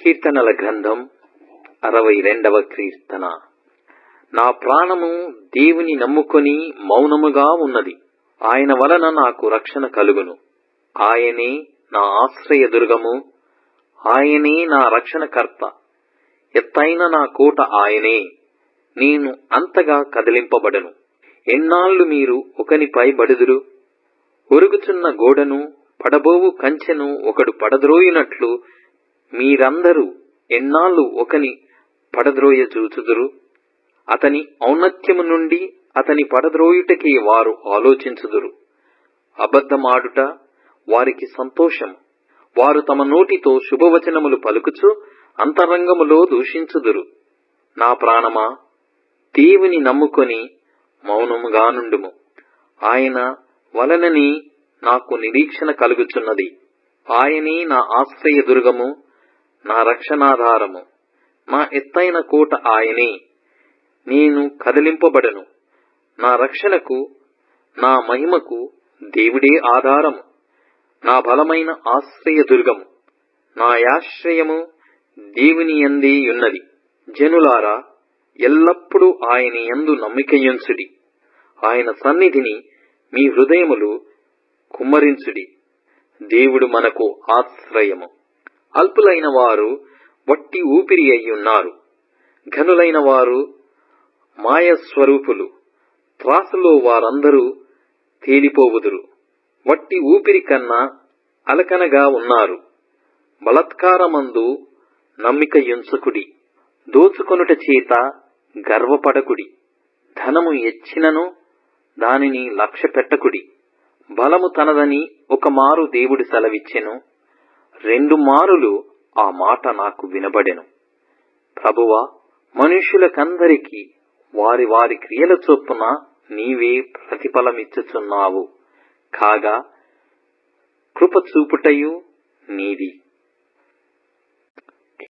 కీర్తనల గ్రంథం 62వ కీర్తన. నా ప్రాణము దేవుని నమ్ముకొని మౌనముగా ఉన్నది. ఆయన వలన నాకు రక్షణ కలుగును. ఆయనే నా ఆశ్రయదుర్గము, ఆయనే నా రక్షణకర్త. ఎత్తైన నా కోట ఆయనే, నేను అంతగా కదిలింపబడను. ఎన్నాళ్ళు మీరు ఒకనిపై బడుదురు? ఒరుగుచున్న గోడను, పడబోవు కంచెను ఒకడు పడద్రోయునట్లు మీరందరూ ఎన్నాళ్ళు ఒకని పడద్రోయ చూచుదురు? అతని ఔన్నత్యము నుండి అతని పడద్రోయుటకే వారు ఆలోచించుదురు. అబద్ధమాడుట వారికి సంతోషం. వారు తమ నోటితో శుభవచనములు పలుకుచు అంతరంగములో దూషించుదురు. నా ప్రాణమా, దేవుని నమ్ముకొని మౌనముగా నుండుము. ఆయన వలనని నాకు నిరీక్షణ కలుగుచున్నది. ఆయనే నా ఆశ్రయదుర్గము, నా రక్షణాధారము. నా ఎత్తైన కోట ఆయనే, నేను కదిలింపబడను. నా రక్షణకు, నా మహిమకు దేవుడే ఆధారము. నా బలమైన ఆశ్రయదుర్గము, నా ఆశ్రయము దేవుని యందే యున్నది. జనులారా, ఎల్లప్పుడూ ఆయన యందు నమ్మికయుంచుడి. ఆయన సన్నిధిని మీ హృదయములు కుమ్మరించుడి. దేవుడు మనకు ఆశ్రయము. అల్పులైన వారు వట్టి ఊపిరి అయ్యున్నారు. ఘనులైన వారు మాయస్వరూపులు. త్రాసులో వారందరూ తేలిపోవుదురు. వట్టి ఊపిరి కన్నా అలకనగా ఉన్నారు. బలత్కారమందు నమ్మికయుంచకుడి. దోచుకొనుట చేత గర్వపడకుడి. ధనము ఎచ్చినను దానిని లక్ష్య పెట్టకుడి. బలము తనదని ఒక మారు దేవుడు సెలవిచ్చెను, 2 మారులు ఆ మాట నాకు వినబడెను. ప్రభువా, మనుష్యులకందరికీ వారి వారి క్రియల చొప్పున నీవే ప్రతిఫలమిచ్చుచున్నావు. కాగా కృప చూపుటయు నీది.